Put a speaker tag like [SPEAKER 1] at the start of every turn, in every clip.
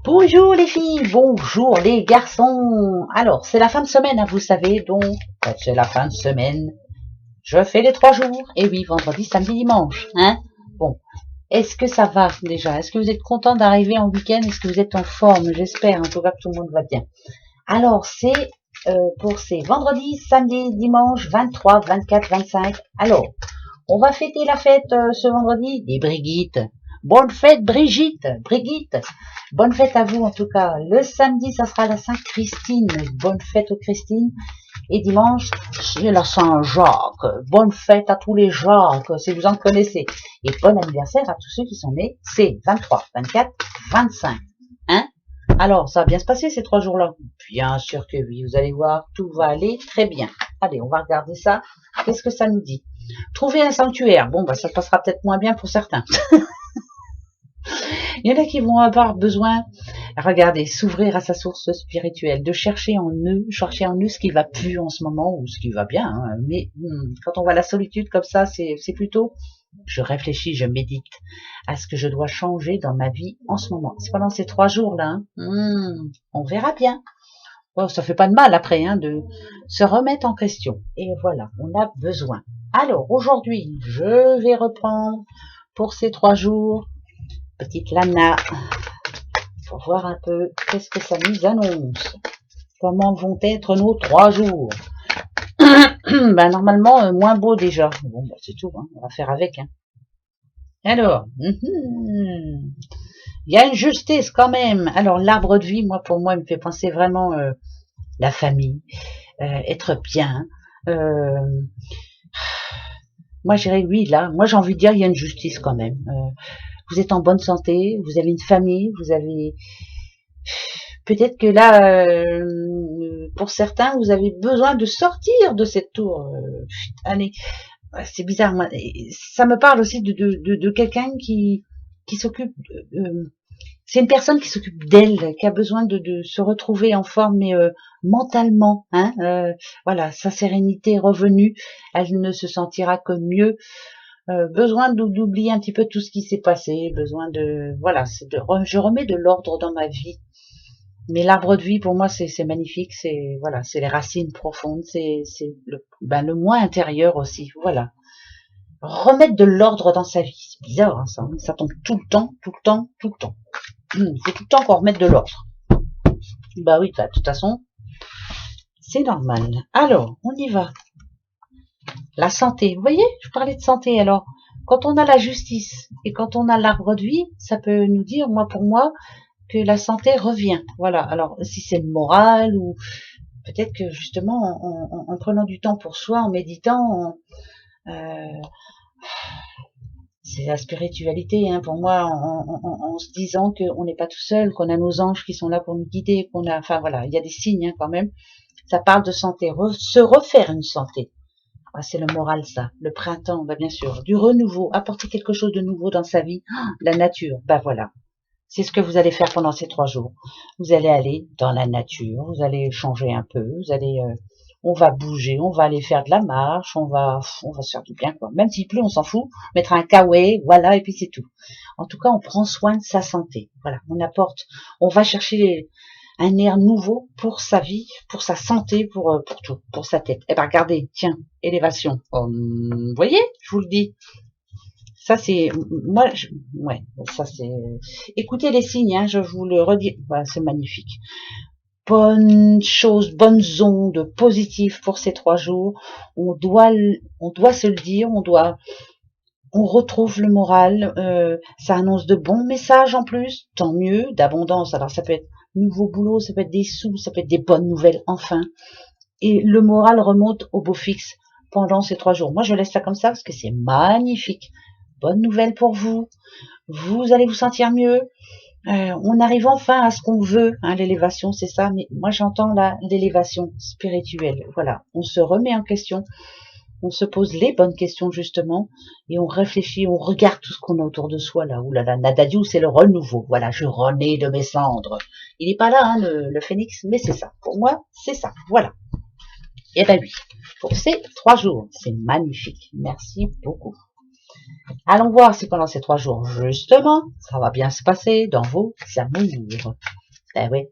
[SPEAKER 1] Bonjour les filles, bonjour les garçons. Alors, c'est la fin de semaine, hein, vous savez, donc c'est la fin de semaine. Je fais les 3 jours. Et oui, vendredi, samedi, dimanche. Hein. Bon, est-ce que ça va déjà? Est-ce que vous êtes content d'arriver en week-end? Est-ce que vous êtes en forme? J'espère, en tout cas, que tout le monde va bien. Alors, c'est pour ces vendredi, samedi, dimanche, 23, 24, 25. Alors, on va fêter la fête ce vendredi des Brigitte. Bonne fête Brigitte, Brigitte. Bonne fête à vous en tout cas. Le samedi, ça sera la Sainte-Christine. Bonne fête aux Christines. Et dimanche, c'est la Saint-Jacques. Bonne fête à tous les Jacques, si vous en connaissez. Et bon anniversaire à tous ceux qui sont nés. C'est 23, 24, 25. Hein? Alors, ça va bien se passer ces 3 jours-là? Bien sûr que oui. Vous allez voir, tout va aller très bien. Allez, on va regarder ça. Qu'est-ce que ça nous dit? Trouver un sanctuaire. Bon, bah, ça passera peut-être moins bien pour certains. Il y en a qui vont avoir besoin, regardez, s'ouvrir à sa source spirituelle, de chercher en eux ce qui va plus en ce moment ou ce qui va bien. Hein. Mais quand on voit la solitude comme ça, c'est plutôt, je réfléchis, je médite à ce que je dois changer dans ma vie en ce moment. C'est pendant ces 3 jours-là. Hein. On verra bien. Bon, ça fait pas de mal après de se remettre en question. Et voilà, on a besoin. Alors aujourd'hui, je vais reprendre pour ces 3 jours. Petite Lana, pour voir un peu qu'est-ce que ça nous annonce. Comment vont être nos 3 jours? Ben normalement, moins beau déjà. Bon, ben, c'est tout, on va faire avec. Alors, il y a une justice quand même. Alors l'arbre de vie, pour moi, il me fait penser vraiment la famille, être bien. Moi, je dirais oui, là. Moi, j'ai envie de dire, il y a une justice quand même. Vous êtes en bonne santé, vous avez une famille, vous avez... Peut-être que là, pour certains, vous avez besoin de sortir de cette tour. Allez, c'est bizarre. Moi, ça me parle aussi de quelqu'un qui s'occupe... c'est une personne qui s'occupe d'elle, qui a besoin de se retrouver en forme, mais mentalement. Voilà, sa sérénité est revenue. Elle ne se sentira que mieux. Besoin d'oublier un petit peu tout ce qui s'est passé, besoin de, voilà, je remets de l'ordre dans ma vie. Mais l'arbre de vie, pour moi, c'est magnifique, c'est, voilà, c'est les racines profondes, c'est le moi intérieur aussi, voilà. Remettre de l'ordre dans sa vie, c'est bizarre, ça tombe tout le temps, tout le temps, tout le temps. C'est tout le temps qu'on remette de l'ordre. Bah oui, de toute façon, c'est normal. Alors, on y va. La santé, vous voyez, je parlais de santé, alors, quand on a la justice et quand on a l'arbre de vie, ça peut nous dire, pour moi, que la santé revient. Voilà, alors, si c'est le moral ou peut-être que justement, en prenant du temps pour soi, en méditant, c'est la spiritualité, pour moi, en se disant qu'on n'est pas tout seul, qu'on a nos anges qui sont là pour nous guider, enfin voilà, il y a des signes quand même. Ça parle de santé, se refaire une santé. C'est le moral, ça. Le printemps, bien sûr. Du renouveau, apporter quelque chose de nouveau dans sa vie. La nature, voilà. C'est ce que vous allez faire pendant ces 3 jours. Vous allez aller dans la nature, vous allez changer un peu, on va bouger, on va aller faire de la marche, on va se faire du bien, quoi. Même s'il pleut, on s'en fout. Mettre un kawaii, voilà, et puis c'est tout. En tout cas, on prend soin de sa santé. Voilà, on va chercher un air nouveau pour sa vie, pour sa santé, pour tout, pour sa tête. Eh ben, regardez, tiens, élévation. Vous voyez, je vous le dis. Ça, c'est, ça c'est, écoutez les signes, je vous le redis, c'est magnifique. Bonnes choses, bonnes ondes positives pour ces 3 jours. On doit se le dire, on retrouve le moral, ça annonce de bons messages en plus, tant mieux, d'abondance. Alors ça peut être nouveau boulot, ça peut être des sous, ça peut être des bonnes nouvelles, enfin. Et le moral remonte au beau fixe pendant ces 3 jours. Moi, je laisse ça comme ça parce que c'est magnifique. Bonne nouvelle pour vous. Vous allez vous sentir mieux. On arrive enfin à ce qu'on veut. L'élévation, c'est ça. Mais moi, j'entends là l'élévation spirituelle. Voilà, on se remet en question. On se pose les bonnes questions justement et on réfléchit, on regarde tout ce qu'on a autour de soi là. Ouh là là, Nadadiou, c'est le renouveau. Voilà, je renais de mes cendres. Il n'est pas là, le phénix, mais c'est ça. Pour moi, c'est ça. Voilà. Et oui, pour ces 3 jours, c'est magnifique. Merci beaucoup. Allons voir si pendant ces 3 jours, justement, ça va bien se passer dans vos amours. Eh oui.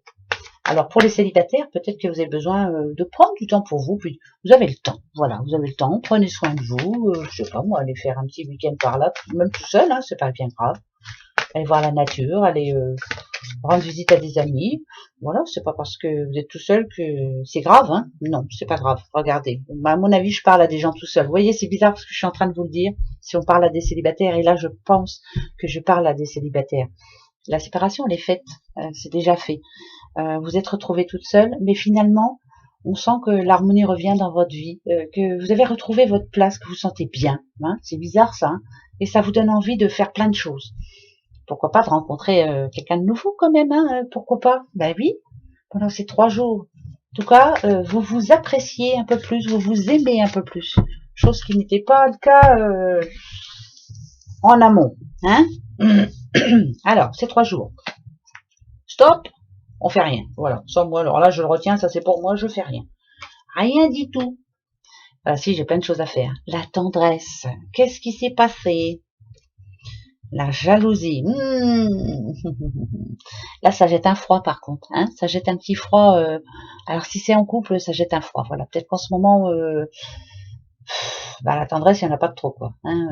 [SPEAKER 1] Alors pour les célibataires, peut-être que vous avez besoin de prendre du temps pour vous, puis vous avez le temps, voilà, vous avez le temps, prenez soin de vous, je sais pas moi, allez faire un petit week-end par là, même tout seul, hein, c'est pas bien grave, allez voir la nature, allez rendre visite à des amis, voilà, c'est pas parce que vous êtes tout seul que c'est grave, hein, non, c'est pas grave, regardez, à mon avis, je parle à des gens tout seuls, vous voyez, c'est bizarre parce que je suis en train de vous le dire, si on parle à des célibataires, et là je pense que je parle à des célibataires, la séparation elle est faite, c'est déjà fait. Vous êtes retrouvée toute seule, mais finalement, on sent que l'harmonie revient dans votre vie, que vous avez retrouvé votre place, que vous sentez bien. Hein, c'est bizarre ça, hein, et ça vous donne envie de faire plein de choses. Pourquoi pas de rencontrer quelqu'un de nouveau quand même, hein, pourquoi pas? Ben oui, pendant ces 3 jours. En tout cas, vous vous appréciez un peu plus, vous vous aimez un peu plus, chose qui n'était pas le cas en amont. Hein. Alors, ces 3 jours. Stop, on fait rien. Voilà. Sans moi, alors là, je le retiens, ça c'est pour moi, je fais rien. Rien du tout. Ah si, j'ai plein de choses à faire. La tendresse. Qu'est-ce qui s'est passé? La jalousie. Là, ça jette un froid par contre. Hein, ça jette un petit froid. Alors si c'est en couple, ça jette un froid. Voilà. Peut-être qu'en ce moment, la tendresse, il n'y en a pas de trop, quoi. Hein,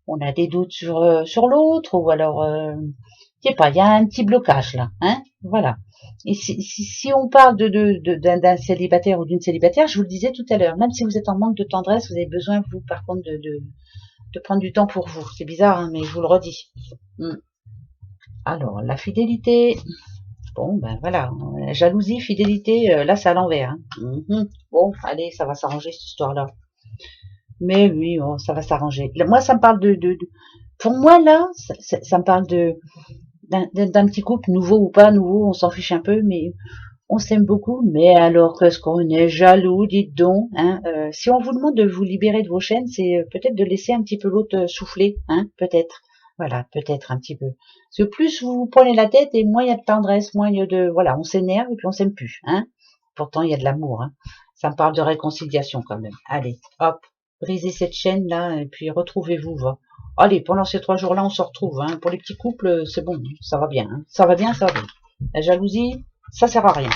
[SPEAKER 1] on a des doutes sur l'autre, ou alors, je sais pas, il y a un petit blocage là. Hein, voilà. Et si on parle d'un célibataire ou d'une célibataire, je vous le disais tout à l'heure, même si vous êtes en manque de tendresse, vous avez besoin, vous, par contre, de prendre du temps pour vous. C'est bizarre, hein, mais je vous le redis. Alors, la fidélité, bon, ben voilà, la jalousie, fidélité, là, c'est à l'envers. Hein. Bon, allez, ça va s'arranger, cette histoire-là. Mais oui, oh, ça va s'arranger. Moi, ça me parle pour moi, là, ça me parle d'un petit couple, nouveau ou pas nouveau, on s'en fiche un peu, mais on s'aime beaucoup, mais alors qu'est-ce qu'on est jaloux, dites donc. Hein, si on vous demande de vous libérer de vos chaînes, c'est peut-être de laisser un petit peu l'autre souffler, hein, peut-être. Voilà, peut-être un petit peu. Parce que plus vous vous prenez la tête et moins il y a de tendresse, moins il y a de... Voilà, on s'énerve et puis on s'aime plus. Hein. Pourtant, il y a de l'amour. Hein. Ça me parle de réconciliation quand même. Allez, hop, brisez cette chaîne-là et puis retrouvez-vous. Va. Allez, pendant ces 3 jours-là, on se retrouve. Hein. Pour les petits couples, c'est bon, ça va bien. Hein. Ça va bien, ça va bien. La jalousie, ça sert à rien.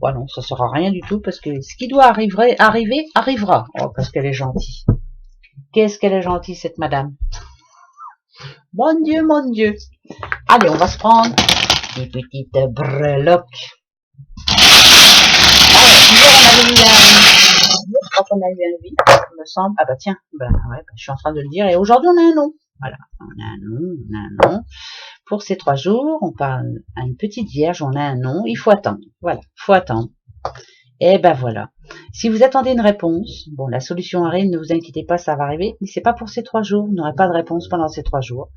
[SPEAKER 1] Ouais, non, ça sert à rien du tout parce que ce qui doit arriver, arrivera. Oh, parce qu'elle est gentille. Qu'est-ce qu'elle est gentille, cette madame. Mon Dieu, mon Dieu. Allez, on va se prendre des petites breloques. Alors, hier, on a eu un vide, il me semble. Ah bah tiens, ouais, je suis en train de le dire. Et aujourd'hui, on a un nom. Voilà, on a un nom. Pour ces 3 jours, on parle à une petite vierge, on a un nom, il faut attendre. Voilà, il faut attendre. Et ben voilà. Si vous attendez une réponse, bon, la solution arrive, ne vous inquiétez pas, ça va arriver, mais c'est pas pour ces 3 jours, vous n'aurez pas de réponse pendant ces 3 jours.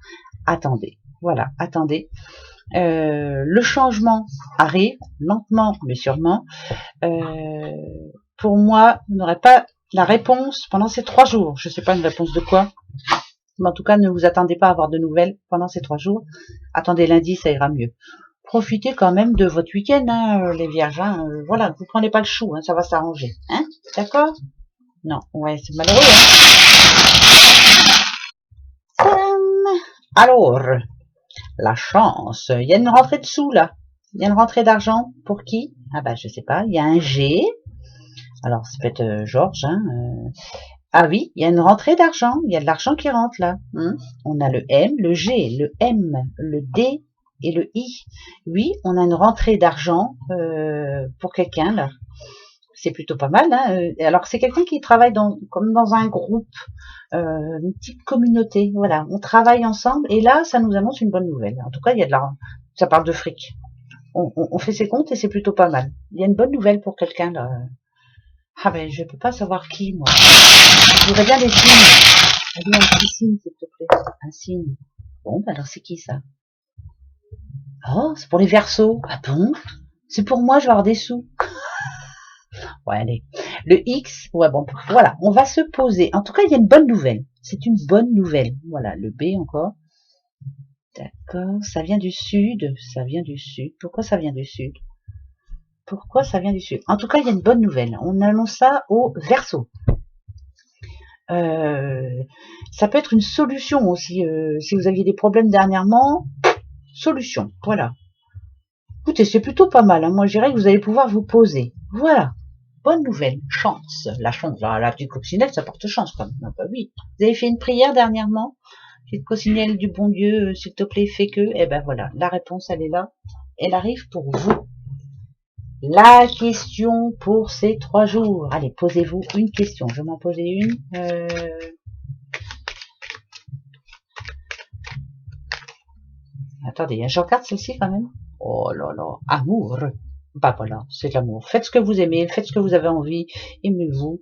[SPEAKER 1] Attendez, voilà, attendez. Le changement arrive, lentement mais sûrement. Pour moi, vous n'aurez pas la réponse pendant ces 3 jours. Je ne sais pas une réponse de quoi. Mais en tout cas, ne vous attendez pas à avoir de nouvelles pendant ces 3 jours. Attendez lundi, ça ira mieux. Profitez quand même de votre week-end, hein, les vierges. Hein, voilà, vous prenez pas le chou, hein, ça va s'arranger. Hein, d'accord? Non, ouais, c'est malheureux. Hein. Alors, la chance. Il y a une rentrée de sous, là. Il y a une rentrée d'argent. Pour qui? Ah bah, je sais pas. Il y a un G. Alors, ça peut être Georges, hein. Ah oui, il y a une rentrée d'argent. Il y a de l'argent qui rentre, là. On a le M, le G, le M, le D et le I. Oui, on a une rentrée d'argent pour quelqu'un, là. C'est plutôt pas mal. Hein. Alors, c'est quelqu'un qui travaille comme dans un groupe, une petite communauté. Voilà, on travaille ensemble. Et là, ça nous annonce une bonne nouvelle. En tout cas, il y a de l'argent. Ça parle de fric. On fait ses comptes et c'est plutôt pas mal. Il y a une bonne nouvelle pour quelqu'un, là. Ah ben, je peux pas savoir qui, moi. Je voudrais bien des signes. Dis un petit signe, s'il te plaît. Un signe. Bon, ben alors c'est qui, ça? Oh, c'est pour les Verseaux. Ah bon? C'est pour moi, je vais avoir des sous. Ouais, allez. Le X, ouais, bon, voilà, on va se poser. En tout cas, il y a une bonne nouvelle. C'est une bonne nouvelle. Voilà, le B encore. D'accord, ça vient du sud. Ça vient du sud. Pourquoi ça vient du sud? Pourquoi ça vient du sud? En tout cas, il y a une bonne nouvelle. On annonce ça au Verseau. Ça peut être une solution aussi. Si vous aviez des problèmes dernièrement, solution. Voilà. Écoutez, c'est plutôt pas mal. Hein. Moi, je dirais que vous allez pouvoir vous poser. Voilà. Bonne nouvelle. Chance. La chance, la petite coccinelle, ça porte chance quand même. Ah bah oui. Vous avez fait une prière dernièrement? Petite coccinelle du bon Dieu, s'il te plaît, fais que. Eh ben voilà. La réponse, elle est là. Elle arrive pour vous. La question pour ces 3 jours. Allez, posez-vous une question. Je vais m'en poser une. Attendez, je regarde celle-ci quand même. Oh là là, amour. Bah voilà, c'est de l'amour. Faites ce que vous aimez, faites ce que vous avez envie, aimez-vous.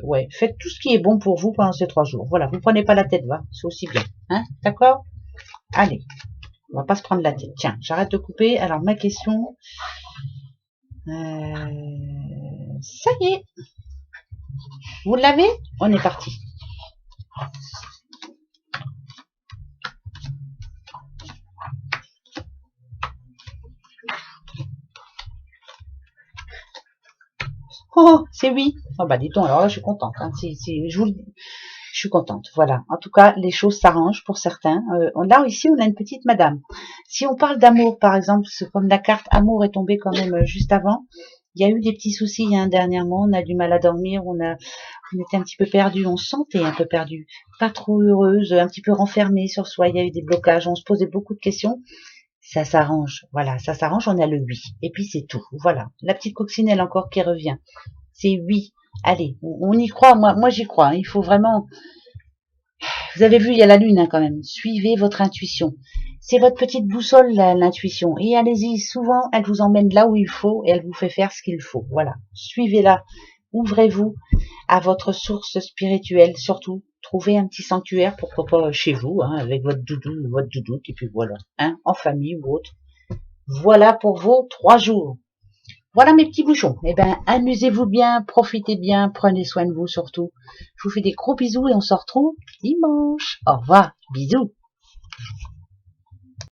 [SPEAKER 1] Ouais, faites tout ce qui est bon pour vous pendant ces 3 jours. Voilà, vous prenez pas la tête, va, c'est aussi bien. Hein, d'accord? Allez, on va pas se prendre la tête. Tiens, j'arrête de couper. Alors, ma question... ça y est. Vous l'avez? On est parti. Oh, c'est oui. Oh bah dis donc, alors là, je suis contente. Hein. Je suis contente. Voilà. En tout cas, les choses s'arrangent pour certains. Là, ici, on a une petite madame. Si on parle d'amour, par exemple, c'est comme la carte amour est tombée quand même juste avant. Il y a eu des petits soucis hein, dernièrement. On a du mal à dormir. On était un petit peu perdu. On se sentait un peu perdu. Pas trop heureuse. Un petit peu renfermée sur soi. Il y a eu des blocages. On se posait beaucoup de questions. Ça s'arrange. Voilà. Ça s'arrange. On a le oui. Et puis, c'est tout. Voilà. La petite coccinelle encore qui revient. C'est oui. Allez, on y croit. Moi j'y crois. Hein. Il faut vraiment... Vous avez vu, il y a la lune hein, quand même. Suivez votre intuition. C'est votre petite boussole, l'intuition. Et allez-y, souvent, elle vous emmène là où il faut et elle vous fait faire ce qu'il faut. Voilà. Suivez-la. Ouvrez-vous à votre source spirituelle. Surtout, trouvez un petit sanctuaire, pourquoi pas chez vous, hein, avec votre doudou ou votre doudoute. Et puis voilà, hein, en famille ou autre. Voilà pour vos 3 jours. Voilà mes petits bouchons. Eh ben, amusez-vous bien, profitez bien, prenez soin de vous surtout. Je vous fais des gros bisous et on se retrouve dimanche. Au revoir, bisous.